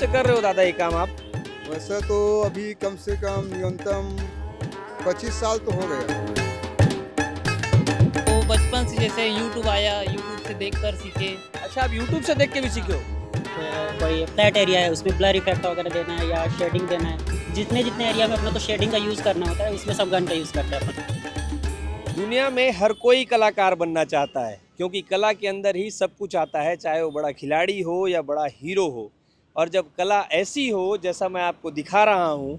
से कर रहे हो दादा ये काम आप? वैसे तो अभी कम से कम न्यूनतम 25 साल तो हो गया। तो बचपन से जैसे यूट्यूब आया, यूट्यूब से देखकर सीखे। अच्छा, आप यूट्यूब से देख के भी सीखे हो? कोई फ्लैट एरिया है उसमें ब्लर इफेक्ट वगैरह देना है या शेडिंग देना है, जितने जितने एरिया में अपना तो शेडिंग का यूज़ करना होता है, उसमें सब गन का यूज़ करते हैं अपन। दुनिया में हर कोई कलाकार बनना चाहता है क्योंकि कला के अंदर ही सब कुछ आता है, चाहे वो बड़ा खिलाड़ी हो या बड़ा हीरो हो। और जब कला ऐसी हो जैसा मैं आपको दिखा रहा हूँ,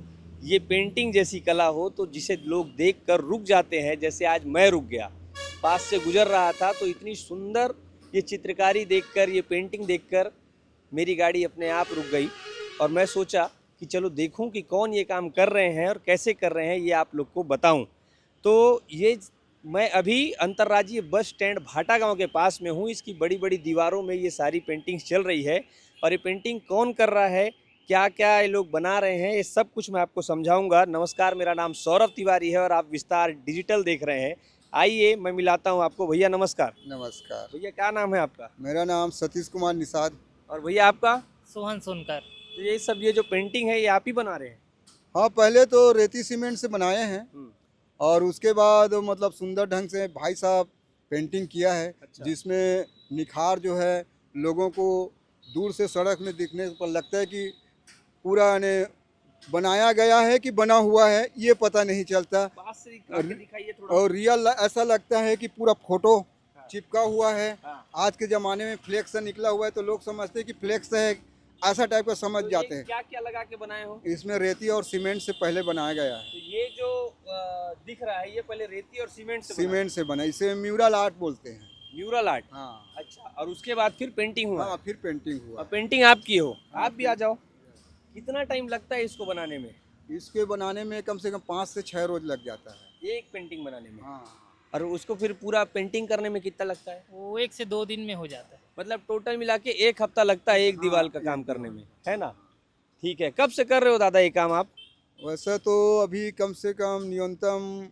ये पेंटिंग जैसी कला हो तो जिसे लोग देखकर रुक जाते हैं, जैसे आज मैं रुक गया। पास से गुजर रहा था तो इतनी सुंदर ये चित्रकारी देखकर, ये पेंटिंग देखकर मेरी गाड़ी अपने आप रुक गई और मैं सोचा कि चलो देखूं कि कौन ये काम कर रहे हैं और कैसे कर रहे हैं, ये आप लोग को बताऊं। तो ये मैं अभी अंतर्राज्यीय बस स्टैंड भाटा गांव के पास में हूँ। इसकी बड़ी बड़ी दीवारों में ये सारी पेंटिंग्स चल रही है और ये पेंटिंग कौन कर रहा है, क्या क्या ये लोग बना रहे हैं, ये सब कुछ मैं आपको समझाऊंगा। नमस्कार, मेरा नाम सौरभ तिवारी है और आप विस्तार डिजिटल देख रहे हैं। आइए मैं मिलाता हूँ आपको। भैया नमस्कार। नमस्कार, भैया क्या नाम है आपका? मेरा नाम सतीश कुमार निषाद। और भैया आपका? सोहन सुनकर। तो ये सब ये जो पेंटिंग है ये आप ही बना रहे हैं? हाँ, पहले तो रेती सीमेंट से बनाए हैं और उसके बाद मतलब सुंदर ढंग से भाई साहब पेंटिंग किया है। अच्छा। जिसमें निखार जो है लोगों को दूर से सड़क में दिखने पर लगता है कि पूरा ने बनाया गया है कि बना हुआ है, ये पता नहीं चलता। पास से आके दिखाइए थोड़ा। और रियल ऐसा लगता है कि पूरा फोटो चिपका हुआ है। हाँ। आज के ज़माने में फ्लेक्स निकला हुआ है तो लोग समझते हैं कि फ्लेक्स है, ऐसा टाइप का समझ जाते हैं। क्या क्या लगा के बनाए हो? इसमें रेती और सीमेंट से पहले बनाया गया है। तो ये जो दिख रहा है ये पहले रेती और सीमेंट से सीमेंट से बना, इसे म्यूरल आर्ट बोलते हैं। Mural art. हाँ अच्छा, और उसके बाद फिर पेंटिंग हुआ? हाँ, फिर पेंटिंग हुआ। और पेंटिंग आप की हो? आप भी आ जाओ। कितना टाइम लगता है इसको बनाने में? इसके बनाने में कम से कम 5 से 6 रोज लग जाता है। एक पेंटिंग बनाने में? हाँ, और उसको फिर पूरा पेंटिंग करने में कितना लगता है? वो 1 से 2 दिन में हो जाता है। मतलब टोटल मिला के 1 हफ्ता लगता है एक दीवार का काम करने में, है ना? ठीक है। कब से कर रहे हो दादा ये काम आप? वैसे तो अभी कम से कम न्यूनतम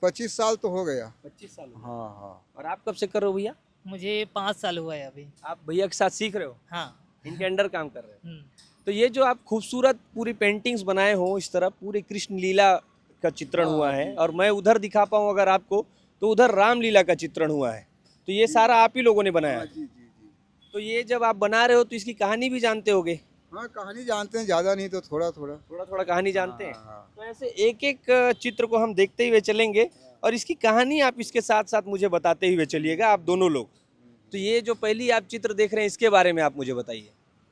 25 साल तो हो गया। 25 साल। हाँ हाँ। और आप कब से कर रहे हो भैया? मुझे 5 साल हुआ है अभी। आप भैया के साथ सीख रहे हो? हाँ। इनके अंडर काम कर रहे हो? हम्म। तो ये जो आप खूबसूरत पूरी पेंटिंग्स बनाए हो, इस तरह पूरे कृष्ण लीला का चित्रण हुआ है और मैं उधर दिखा पाऊँ अगर आपको, तो उधर रामलीला का चित्रण हुआ है। तो ये सारा आप ही लोगों ने बनाया है? जी जी जी। तो ये जब आप बना रहे हो तो इसकी कहानी भी जानते होगे? हाँ, कहानी जानते हैं, ज़्यादा नहीं तो थोड़ा थोड़ा। थोड़ा थोड़ा कहानी जानते हैं? हाँ। तो ऐसे एक एक चित्र को हम देखते हुए चलेंगे और इसकी कहानी आप इसके साथ साथ मुझे बताते हुए चलिएगा, आप दोनों लोग। तो ये जो पहली आप चित्र देख रहे हैं इसके बारे में आप मुझे बताइए।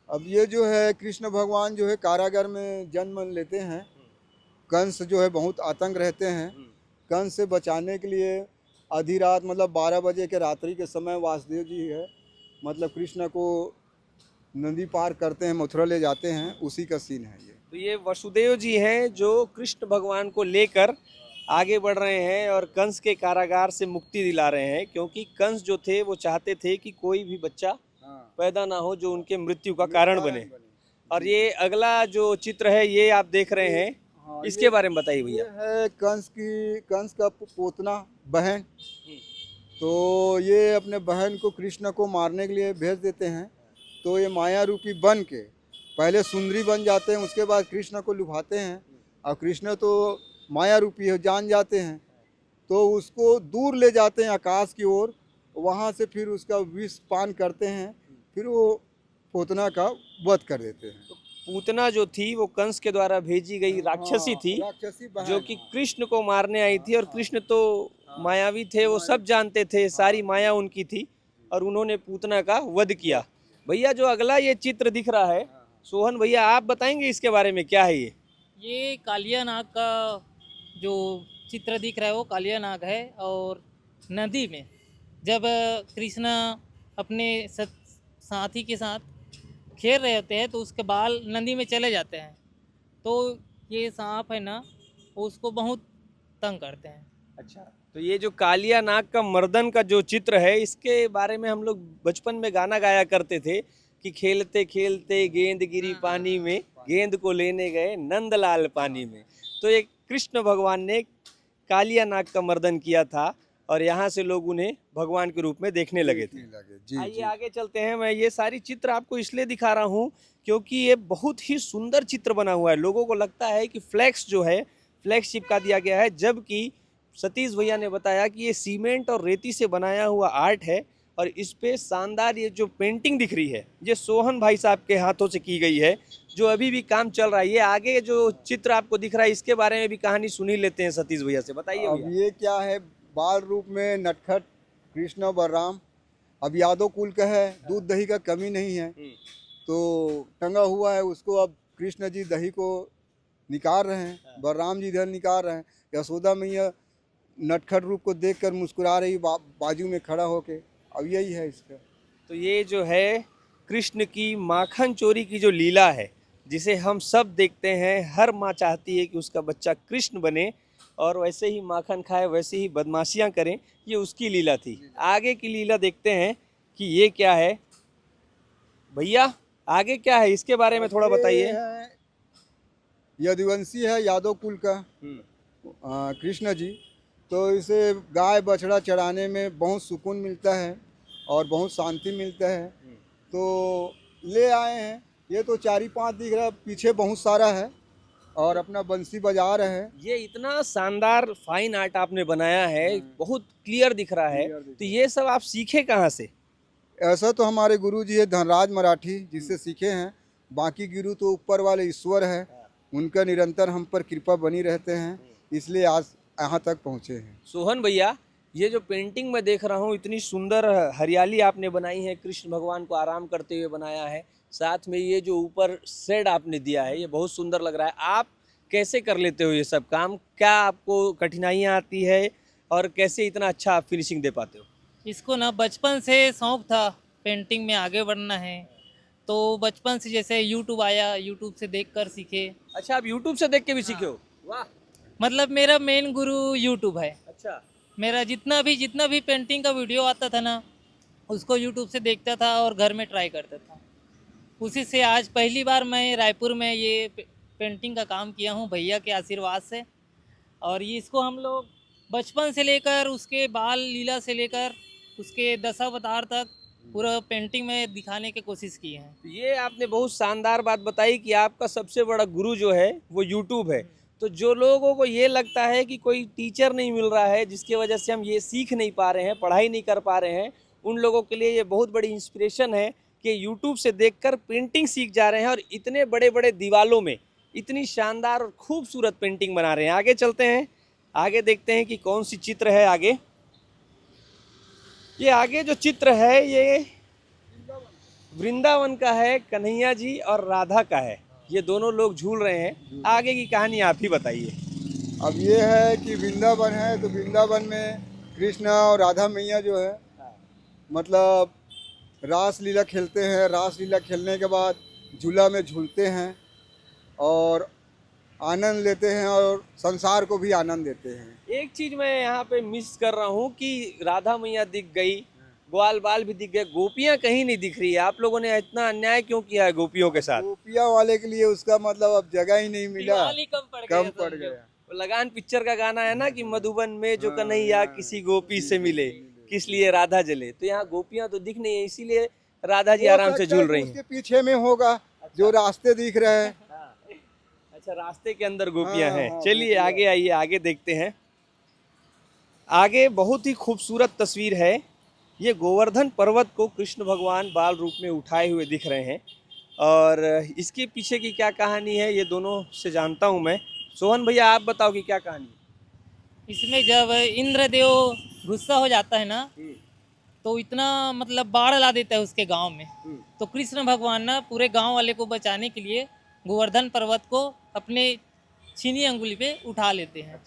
अब ये जो है कृष्ण भगवान जो है कारागार में जन्म लेते हैं। कंस जो है बहुत आतंक रहते हैं। कंस से बचाने के लिए आधी रात मतलब 12 बजे के रात्रि के समय वासुदेव जी है मतलब कृष्ण को नदी पार करते हैं, मथुरा ले जाते हैं, उसी का सीन है ये। तो ये वसुदेव जी हैं जो कृष्ण भगवान को लेकर आगे बढ़ रहे हैं और कंस के कारागार से मुक्ति दिला रहे हैं, क्योंकि कंस जो थे वो चाहते थे कि कोई भी बच्चा पैदा ना हो जो उनके मृत्यु का कारण बने। और ये अगला जो चित्र है ये आप देख रहे हैं, हाँ, इसके बारे में बताइए भैया। ये है कंस का पोतना बहन। तो ये अपने बहन को कृष्ण को मारने के लिए भेज देते हैं। तो ये माया रूपी बन के पहले सुंदरी बन जाते हैं, उसके बाद कृष्ण को लुभाते हैं और कृष्ण तो माया रूपी है जान जाते हैं। तो उसको दूर ले जाते हैं आकाश की ओर, वहाँ से फिर उसका विष पान करते हैं, फिर वो पोतना का वध कर देते हैं। तो पूतना जो थी वो कंस के द्वारा भेजी गई राक्षसी थी, राक्षसी बहन। जो कि कृष्ण को मारने आई थी। और कृष्ण तो मायावी थे, वो सब जानते थे, सारी माया उनकी थी और उन्होंने पूतना का वध किया। भैया जो अगला ये चित्र दिख रहा है, सोहन भैया आप बताएंगे इसके बारे में, क्या है ये? ये कालिया नाग का जो चित्र दिख रहा है वो कालिया नाग है। और नदी में जब कृष्ण अपने साथी के साथ खेल रहे होते हैं तो उसके बाल नदी में चले जाते हैं। तो ये सांप है ना, वो उसको बहुत तंग करते हैं। अच्छा, तो ये जो कालिया नाग का मर्दन का जो चित्र है, इसके बारे में हम लोग बचपन में गाना गाया करते थे कि खेलते खेलते गेंद गिरी पानी में, गेंद को लेने गए नंदलाल पानी में। तो ये कृष्ण भगवान ने कालिया नाग का मर्दन किया था और यहाँ से लोग उन्हें भगवान के रूप में देखने लगे थे। जी आइए जी। आगे चलते हैं। मैं ये सारी चित्र आपको इसलिए दिखा रहा हूँ क्योंकि ये बहुत ही सुंदर चित्र बना हुआ है। लोगों को लगता है कि फ्लैक्स जो है फ्लैक्स चिपका दिया गया है, जबकि सतीश भैया ने बताया कि ये सीमेंट और रेती से बनाया हुआ आर्ट है और इस पे शानदार ये जो पेंटिंग दिख रही है ये सोहन भाई साहब के हाथों से की गई है, जो अभी भी काम चल रहा है। ये आगे जो चित्र आपको दिख रहा है इसके बारे में भी कहानी सुन ही लेते हैं सतीश भैया से। बताइए अब भैया। ये क्या है, बाल रूप में नटखट कृष्ण और बलराम, अब यादव कुल का है, दूध दही का कमी नहीं है, तो टंगा हुआ है उसको। अब कृष्ण जी दही को निकाल रहे हैं, बलराम जी इधर निकाल रहे हैं, यशोदा मैया नटखट रूप को देखकर मुस्कुरा रही बाजू में खड़ा होके। अब यही है इसका। तो ये जो है कृष्ण की माखन चोरी की जो लीला है जिसे हम सब देखते हैं, हर माँ चाहती है कि उसका बच्चा कृष्ण बने और वैसे ही माखन खाए, वैसे ही बदमाशियाँ करें, ये उसकी लीला थी। आगे की लीला देखते हैं कि ये क्या है। भैया आगे क्या है इसके बारे में थोड़ा बताइए। ये है, यदुवंशी है यादव कुल का कृष्ण जी, तो इसे गाय बछड़ा चराने में बहुत सुकून मिलता है और बहुत शांति मिलता है, तो ले आए हैं। ये तो 4-5 दिख रहा है, पीछे बहुत सारा है और अपना बंसी बजा रहे हैं। ये इतना शानदार फाइन आर्ट आपने बनाया है, बहुत क्लियर दिख रहा है, तो ये सब आप सीखे कहाँ से? ऐसा तो हमारे गुरु जी है धनराज मराठी, जिससे सीखे हैं। बाकी गुरु तो ऊपर वाले ईश्वर है, उनका निरंतर हम पर कृपा बनी रहते हैं, इसलिए आज यहाँ तक पहुँचे हैं। सोहन भैया, ये जो पेंटिंग मैं देख रहा हूँ इतनी सुंदर हरियाली आपने बनाई है, कृष्ण भगवान को आराम करते हुए बनाया है, साथ में ये जो ऊपर शेड आपने दिया है ये बहुत सुंदर लग रहा है। आप कैसे कर लेते हो ये सब काम? क्या आपको कठिनाइयाँ आती है और कैसे इतना अच्छा आप फिनिशिंग दे पाते हो? इसको ना बचपन से शौक था पेंटिंग में आगे बढ़ना है, तो बचपन से जैसे यूट्यूब आया, यूट्यूब से देखकर सीखे। अच्छा, आप यूट्यूब से देख के भी सीखे हो? वाह। मतलब मेरा मेन गुरु यूट्यूब है। अच्छा। मेरा जितना भी पेंटिंग का वीडियो आता था ना, उसको यूट्यूब से देखता था और घर में ट्राई करता था। उसी से आज पहली बार मैं रायपुर में ये पेंटिंग का काम किया हूँ भैया के आशीर्वाद से। और ये इसको हम लोग बचपन से लेकर उसके बाल लीला से लेकर उसके दशावतार तक पूरा पेंटिंग में दिखाने की कोशिश की है। ये आपने बहुत शानदार बात बताई कि आपका सबसे बड़ा गुरु जो है वो यूट्यूब है। तो जो लोगों को ये लगता है कि कोई टीचर नहीं मिल रहा है जिसकी वजह से हम ये सीख नहीं पा रहे हैं, पढ़ाई नहीं कर पा रहे हैं, उन लोगों के लिए ये बहुत बड़ी इंस्पिरेशन है कि यूट्यूब से देखकर पेंटिंग सीख जा रहे हैं और इतने बड़े बड़े दीवालों में इतनी शानदार और खूबसूरत पेंटिंग बना रहे हैं। आगे चलते हैं, आगे देखते हैं कि कौन सी चित्र है आगे। ये आगे जो चित्र है ये वृंदावन का है, कन्हैया जी और राधा का है। ये दोनों लोग झूल रहे हैं। आगे की कहानी आप ही बताइए। अब ये है कि वृंदावन है, तो वृंदावन में कृष्ण और राधा मैया जो है मतलब रास लीला खेलते हैं। रास लीला खेलने के बाद झूला में झूलते हैं और आनंद लेते हैं और संसार को भी आनंद देते हैं। एक चीज मैं यहाँ पे मिस कर रहा हूँ कि राधा मैया दिख गई, ग्वाल बाल भी दिख गए, गोपियाँ कहीं नहीं दिख रही है। आप लोगों ने इतना अन्याय क्यों किया है गोपियों के साथ? गोपिया वाले के लिए उसका मतलब अब जगह ही नहीं मिला, दिवाली कम पड़ गया। वो लगान पिक्चर का गाना है ना कि मधुबन में जो कन्हैया किसी गोपी से मिले, किस लिए राधा जले। तो यहाँ गोपियाँ तो दिख नहीं है, इसीलिए राधा जी आराम से झूल रही हैं। उसके पीछे में होगा जो रास्ते दिख रहे हैं। अच्छा, रास्ते के अंदर गोपियाँ हाँ, हैं। हाँ, चलिए आगे आइए, आगे देखते हैं। आगे बहुत ही खूबसूरत तस्वीर है। ये गोवर्धन पर्वत को कृष्ण भगवान बाल रूप में उठाए हुए दिख रहे हैं और इसके पीछे की क्या कहानी है ये दोनों से जानता हूँ मैं। सोहन भैया आप बताओ कि क्या कहानी है? इसमें जब इंद्रदेव गुस्सा हो जाता है ना, तो इतना मतलब बाढ़ ला देता है उसके गांव में। तो कृष्ण भगवान ना पूरे गांव वाले को बचाने के लिए गोवर्धन पर्वत को अपने छीनी अंगुली पे उठा लेते हैं।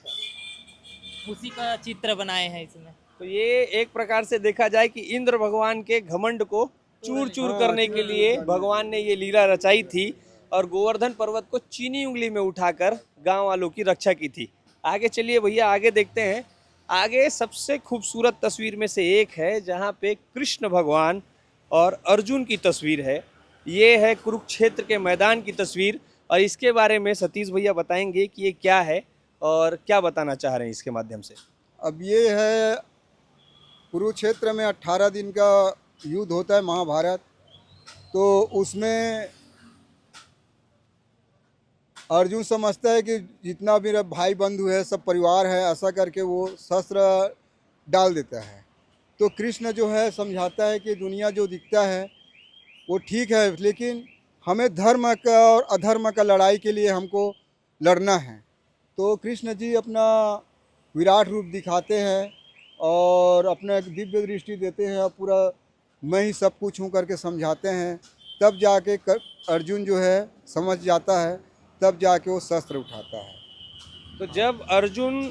उसी का चित्र बनाए हैं इसमें। तो ये एक प्रकार से देखा जाए कि इंद्र भगवान के घमंड को चूर चूर करने के लिए भगवान ने ये लीला रचाई थी और गोवर्धन पर्वत को चीनी उंगली में उठाकर गांव वालों की रक्षा की थी। आगे चलिए भैया, आगे देखते हैं। आगे सबसे खूबसूरत तस्वीर में से एक है जहाँ पे कृष्ण भगवान और अर्जुन की तस्वीर है। ये है कुरुक्षेत्र के मैदान की तस्वीर और इसके बारे में सतीश भैया बताएंगे कि ये क्या है और क्या बताना चाह रहे हैं इसके माध्यम से। अब ये है कुरुक्षेत्र में 18 दिन का युद्ध होता है, महाभारत। तो उसमें अर्जुन समझता है कि जितना भी मेरा भाई बंधु है, सब परिवार है, ऐसा करके वो शस्त्र डाल देता है। तो कृष्ण जो है समझाता है कि दुनिया जो दिखता है वो ठीक है, लेकिन हमें धर्म का और अधर्म का लड़ाई के लिए हमको लड़ना है। तो कृष्ण जी अपना विराट रूप दिखाते हैं और अपना एक दिव्य दृष्टि देते हैं और पूरा मैं ही सब कुछ हूँ करके समझाते हैं। तब जाके अर्जुन जो है समझ जाता है, तब जाके वो शस्त्र उठाता है। तो जब अर्जुन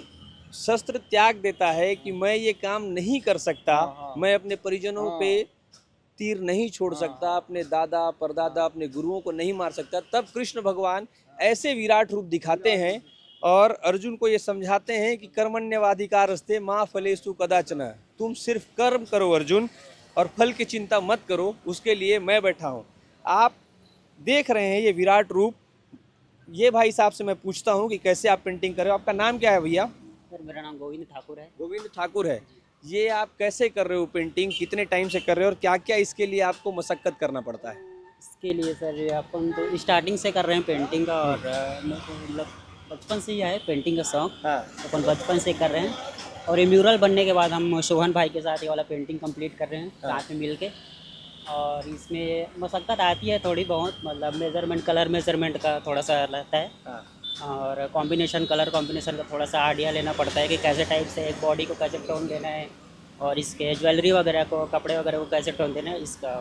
शस्त्र त्याग देता है कि मैं ये काम नहीं कर सकता, मैं अपने परिजनों पे तीर नहीं छोड़ सकता, अपने दादा परदादा अपने गुरुओं को नहीं मार सकता, तब कृष्ण भगवान ऐसे विराट रूप दिखाते हैं और अर्जुन को ये समझाते हैं कि कर्मण्यवाधिकारस्ते माँ फलेषु कदाचन, तुम सिर्फ कर्म करो अर्जुन और फल की चिंता मत करो, उसके लिए मैं बैठा हूँ। आप देख रहे हैं ये विराट रूप। ये भाई साहब से मैं पूछता हूँ कि कैसे आप पेंटिंग कर रहे हो। आपका नाम क्या है भैया? सर मेरा नाम गोविंद ठाकुर है। गोविंद ठाकुर है। ये आप कैसे कर रहे हो पेंटिंग, कितने टाइम से कर रहे हो और क्या क्या इसके लिए आपको मशक्कत करना पड़ता है? इसके लिए सर अपन तो स्टार्टिंग से कर रहे हैं पेंटिंग का, और मेरे को मतलब बचपन से ही है पेंटिंग का शौक। हाँ। अपन बचपन से कर रहे हैं और ये म्यूरल बनने के बाद हम शोभन भाई के साथ ये वाला पेंटिंग कंप्लीट कर रहे हैं साथ में मिल के। और इसमें मशक्क़त आती है थोड़ी बहुत, मतलब मेजरमेंट, कलर मेजरमेंट का थोड़ा सा रहता है। हाँ। और कॉम्बिनेशन, कलर कॉम्बिनेशन का थोड़ा सा आइडिया लेना पड़ता है कि कैसे टाइप से एक बॉडी को कैसे टोन देना है और इसके ज्वेलरी वगैरह को, कपड़े वगैरह को कैसे टोन देना है इसका।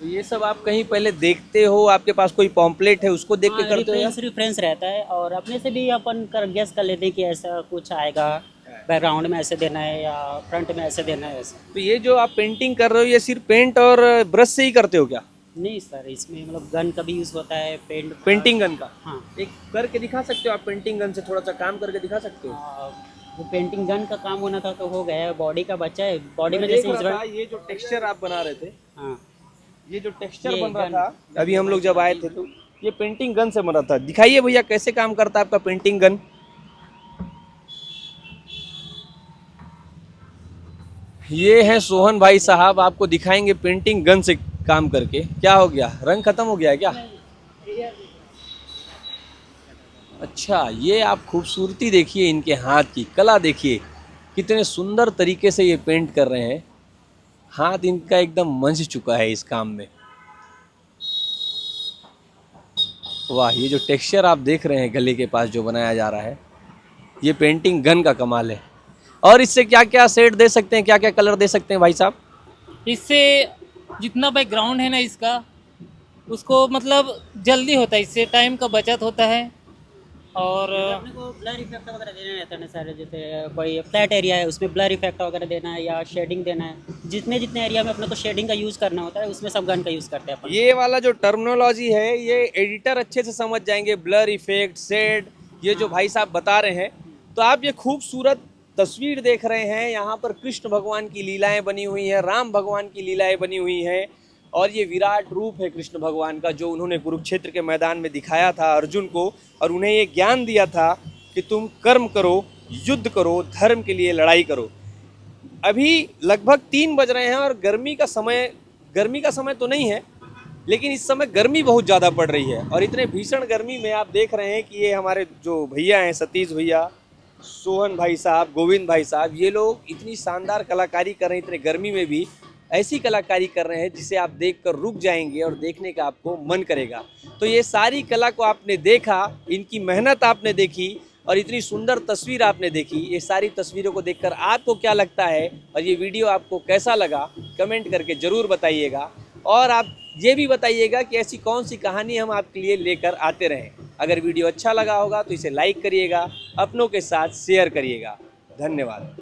तो ये सब आप कहीं पहले देखते हो, आपके पास कोई पॉम्पलेट है उसको देख के करते हो? रेफरेंस रहता है और अपने से भी अपन गेस कर लेते हैं कि ऐसा कुछ आएगा, बैकग्राउंड में ऐसे देना है या फ्रंट में ऐसे देना है ऐसा। तो ये जो आप पेंटिंग कर रहे हो ये सिर्फ पेंट और ब्रश से ही करते हो क्या? नहीं सर, इसमें मतलब गन का भी यूज़ होता है, पेंटिंग गन का? हाँ। एक करके दिखा सकते हो आप? पेंटिंग गन से थोड़ा सा काम करके दिखा सकते हो? वो पेंटिंग गन का काम होना था तो हो गया, बॉडी का बच्चा है, बॉडी में मैं देख जैसे रहा था ये जो टेक्सचर आप बना रहे थे, हाँ ये जो टेक्सचर ये बन रहा गन- था अभी हम लोग जब आए थे तो ये पेंटिंग गन से बन रहा था। दिखाइए भैया कैसे काम करता है आपका पेंटिंग गन। ये है सोहन भाई साहब, आपको दिखाएंगे पेंटिंग गन से काम करके। क्या हो गया, रंग खत्म हो गया है क्या? अच्छा, ये आप खूबसूरती देखिए, इनके हाथ की कला देखिए, कितने सुंदर तरीके से ये पेंट कर रहे हैं। हाथ इनका एकदम मंझ चुका है इस काम में। वाह, ये जो टेक्सचर आप देख रहे हैं गले के पास जो बनाया जा रहा है, ये पेंटिंग गन का कमाल है। और इससे क्या क्या शेड दे सकते हैं, क्या क्या कलर दे सकते हैं भाई साहब? इससे जितना बैकग्राउंड है ना इसका, उसको मतलब जल्दी होता है, इससे टाइम का बचत होता है। और अपने को ब्लर इफेक्ट वगैरह देना रहता है ना सर, जैसे कोई फ्लैट एरिया है उसमें ब्लर इफेक्ट वगैरह देना है या शेडिंग देना है। जितने जितने एरिया में अपने को शेडिंग का यूज़ करना होता है उसमें सब गन का यूज़ करते हैं अपन। ये वाला जो टर्मिनोलॉजी है ये एडिटर अच्छे से समझ जाएंगे, ब्लर इफेक्ट, शेड, ये जो भाई साहब बता रहे हैं। तो आप ये खूबसूरत तस्वीर देख रहे हैं, यहाँ पर कृष्ण भगवान की लीलाएं बनी हुई हैं, राम भगवान की लीलाएं बनी हुई हैं और ये विराट रूप है कृष्ण भगवान का जो उन्होंने कुरुक्षेत्र के मैदान में दिखाया था अर्जुन को और उन्हें ये ज्ञान दिया था कि तुम कर्म करो, युद्ध करो, धर्म के लिए लड़ाई करो। अभी लगभग 3 बज रहे हैं और गर्मी का समय तो नहीं है, लेकिन इस समय गर्मी बहुत ज़्यादा पड़ रही है। और इतने भीषण गर्मी में आप देख रहे हैं कि ये हमारे जो भैया हैं, सतीश भैया, सोहन भाई साहब, गोविंद भाई साहब, ये लोग इतनी शानदार कलाकारी कर रहे हैं, इतने गर्मी में भी ऐसी कलाकारी कर रहे हैं जिसे आप देखकर रुक जाएंगे और देखने का आपको मन करेगा। तो ये सारी कला को आपने देखा, इनकी मेहनत आपने देखी और इतनी सुंदर तस्वीर आपने देखी। ये सारी तस्वीरों को देखकर आपको क्या लगता है और ये वीडियो आपको कैसा लगा, कमेंट करके ज़रूर बताइएगा। और आप ये भी बताइएगा कि ऐसी कौन सी कहानी हम आपके लिए लेकर आते रहें। अगर वीडियो अच्छा लगा होगा तो इसे लाइक करिएगा, अपनों के साथ शेयर करिएगा। धन्यवाद।